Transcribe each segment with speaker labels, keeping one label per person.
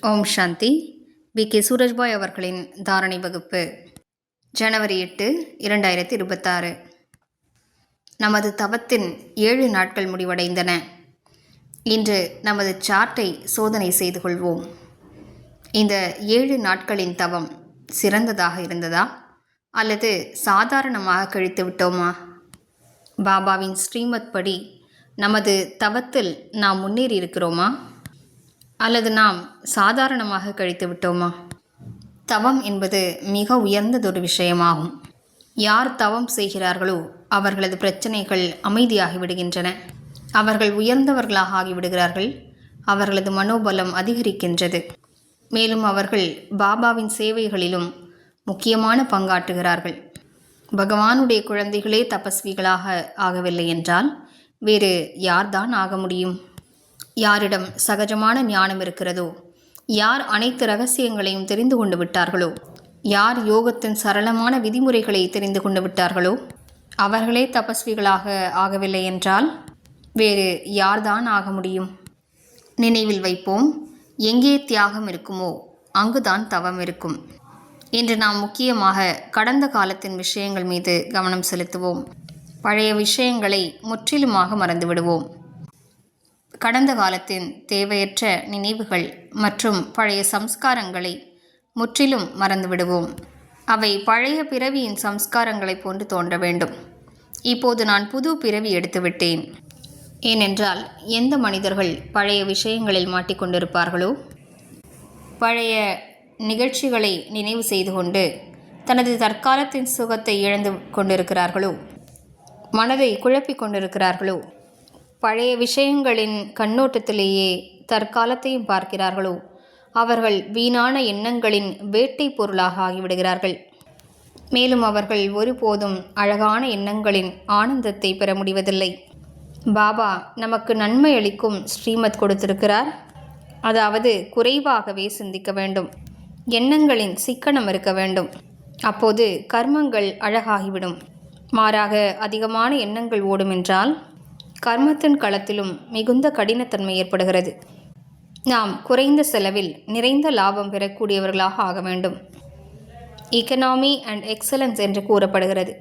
Speaker 1: ஓம் சாந்தி. K Surajbhai அவர்களின் தாரணை வகுப்பு ஜனவரி 8, 2026. நமது தவத்தின் 7 நாட்கள் முடிவடைந்தன. இன்று நமது சார்ட்டை சோதனை செய்து கொள்வோம். இந்த 7 நாட்களின் தவம் சிறந்ததாக இருந்ததா அல்லது சாதாரணமாக கழித்து விட்டோமா? பாபாவின் ஸ்ரீமத் படி நமது தவத்தில் நாம் முன்னேறி இருக்கிறோமா அல்லது நாம் சாதாரணமாக கழித்து விட்டோமா? தவம் என்பது மிக உயர்ந்ததொரு விஷயமாகும். யார் தவம் செய்கிறார்களோ அவர்களது பிரச்சனைகள் அமைதியாகி விடுகின்றன. அவர்கள் உயர்ந்தவர்களாக ஆகிவிடுகிறார்கள். அவர்களது மனோபலம் அதிகரிக்கின்றது. மேலும் அவர்கள் பாபாவின் சேவைகளிலும் முக்கியமான பங்காற்றுகிறார்கள். பகவானுடைய குழந்தைகளே தபஸ்விகளாக ஆகவில்லை என்றால் வேறு யார்தான் ஆக முடியும்? யாரிடம் சகஜமான ஞானம் இருக்கிறதோ, யார் அனைத்து ரகசியங்களையும் தெரிந்து கொண்டு விட்டார்களோ, யார் யோகத்தின் சரளமான விதிமுறைகளை தெரிந்து கொண்டு விட்டார்களோ அவர்களே தபஸ்விகளாக ஆகவில்லை என்றால் வேறு யார்தான் ஆக முடியும்? நினைவில் வைப்போம், எங்கே தியாகம் இருக்குமோ அங்குதான் தவம் இருக்கும். இன்று நாம் முக்கியமாக கடந்த காலத்தின் விஷயங்கள் மீது கவனம் செலுத்துவோம். பழைய விஷயங்களை முற்றிலுமாக மறந்துவிடுவோம். கடந்த காலத்தின் தேவையற்ற நினைவுகள் மற்றும் பழைய சம்ஸ்காரங்களை முற்றிலும் மறந்துவிடுவோம். அவை பழைய பிறவியின் சம்ஸ்காரங்களைப் போன்று தோன்ற வேண்டும். இப்போது நான் புது பிறவி எடுத்துவிட்டேன். ஏனென்றால் எந்த மனிதர்கள் பழைய விஷயங்களில் மாட்டிக்கொண்டிருப்பார்களோ, பழைய நிகழ்ச்சிகளை நினைவு செய்து கொண்டு தனது தற்காலத்தின் சுகத்தை இழந்து கொண்டிருக்கிறார்களோ, மனதை குழப்பிக் கொண்டிருக்கிறார்களோ, பழைய விஷயங்களின் கண்ணோட்டத்திலேயே தற்காலத்தையும் பார்க்கிறார்களோ அவர்கள் வீணான எண்ணங்களின் வேட்டை பொருளாக ஆகிவிடுகிறார்கள். மேலும் அவர்கள் ஒருபோதும் அழகான எண்ணங்களின் ஆனந்தத்தை பெற முடிவதில்லை. பாபா நமக்கு நன்மை அளிக்கும் ஸ்ரீமத் கொடுத்திருக்கிறார். அதாவது குறைவாகவே சிந்திக்க வேண்டும், எண்ணங்களின் சிக்கனம் இருக்க வேண்டும். அப்போது கர்மங்கள் அழகாகிவிடும். மாறாக அதிகமான எண்ணங்கள் ஓடும் என்றால் கர்மத்தின் களத்திலும் மிகுந்த கடினத்தன்மை ஏற்படுகிறது. நாம் குறைந்த செலவில் நிறைந்த லாபம் பெறக்கூடியவர்களாக ஆக வேண்டும். எக்கனாமி அண்ட் எக்ஸலன்ஸ் என்று கூறப்படுகிறது.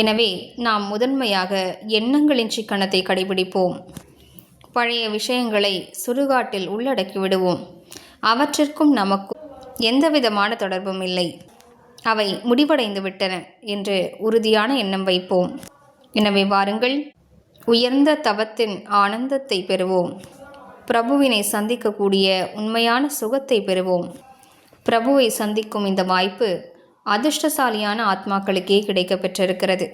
Speaker 1: எனவே நாம் முதன்மையாக எண்ணங்களின் சிக்கனத்தை கடைபிடிப்போம். பழைய விஷயங்களை சுடுகாட்டில் உள்ளடக்கி விடுவோம். அவற்றிற்கும் நமக்கும் எந்தவிதமான தொடர்பும் இல்லை. அவை முடிவடைந்து விட்டன என்று உறுதியான எண்ணம் வைப்போம். எனவே வாருங்கள், உயர்ந்த தவத்தின் ஆனந்தத்தை பெறுவோம். பிரபுவினை சந்திக்கக்கூடிய உண்மையான சுகத்தை பெறுவோம். பிரபுவை சந்திக்கும் இந்த வாய்ப்பு அதிர்ஷ்டசாலியான ஆத்மாக்களுக்கே கிடைக்க பெற்றிருக்கிறது.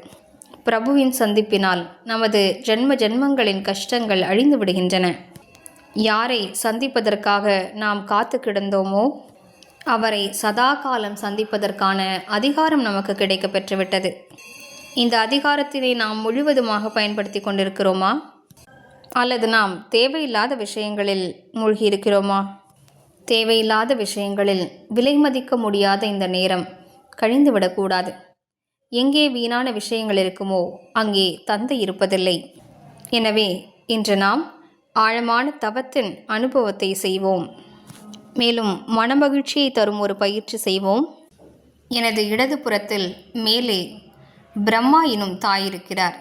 Speaker 1: பிரபுவின் சந்திப்பினால் நமது ஜென்மங்களின் கஷ்டங்கள் அழிந்து விடுகின்றன. யாரை சந்திப்பதற்காக நாம் காத்து கிடந்தோமோ அவரை சதா காலம் சந்திப்பதற்கான அதிகாரம் நமக்கு கிடைக்க பெற்றுவிட்டது. இந்த அதிகாரத்தினை நாம் முழுவதுமாக பயன்படுத்தி கொண்டிருக்கிறோமா அல்லது நாம் தேவையில்லாத விஷயங்களில் மூழ்கி இருக்கிறோமா? தேவையில்லாத விஷயங்களில் விலை மதிக்க முடியாத இந்த நேரம் கழிந்துவிடக்கூடாது. எங்கே வீணான விஷயங்கள் இருக்குமோ அங்கே தந்தை இருப்பதில்லை. எனவே இன்று நாம் ஆழமான தவத்தின் அனுபவத்தை செய்வோம். மேலும் மனமகிழ்ச்சியை தரும் ஒரு பயிற்சி செய்வோம். எனது இடது புறத்தில் மேலே பிரம்மா எனும் தாய் இருக்கிறார்.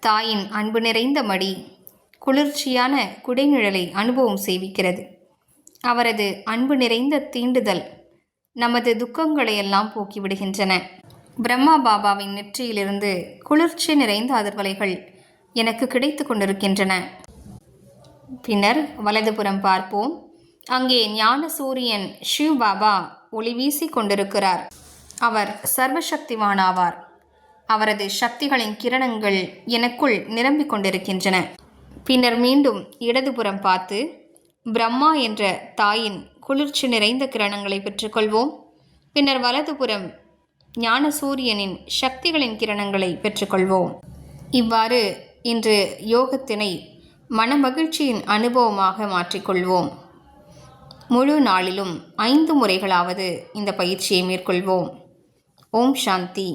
Speaker 1: தாயின் அன்பு நிறைந்த மடி குளிர்ச்சியான குடைநிழலை அனுபவம் செய்விக்கிறது. அவரது அன்பு நிறைந்த தீண்டுதல் நமது துக்கங்களையெல்லாம் போக்கிவிடுகின்றன. பிரம்மா பாபாவின் நெற்றியிலிருந்து குளிர்ச்சி நிறைந்த அதிர்வலைகள் எனக்கு கிடைத்து கொண்டிருக்கின்றன. பின்னர் வலதுபுறம் பார்ப்போம். அங்கே ஞான சூரியன் ஷிவ் பாபா ஒளி வீசி கொண்டிருக்கிறார். அவர் சர்வசக்திவானாவார். அவரது சக்திகளின் கிரணங்கள் எனக்குள் நிரம்பிக் கொண்டிருக்கின்றன. பின்னர் மீண்டும் இடதுபுறம் பார்த்து பிரம்மா என்ற தாயின் குளிர்ச்சி நிறைந்த கிரணங்களை பெற்றுக்கொள்வோம். பின்னர் வலதுபுறம் ஞான சூரியனின் சக்திகளின் கிரணங்களை பெற்றுக்கொள்வோம். இவ்வாறு இன்று யோகத்தினை மனமகிழ்ச்சியின் அனுபவமாக மாற்றிக்கொள்வோம். முழு நாளிலும் 5 முறைகளாவது இந்த பயிற்சியை மேற்கொள்வோம். ஓம் சாந்தி.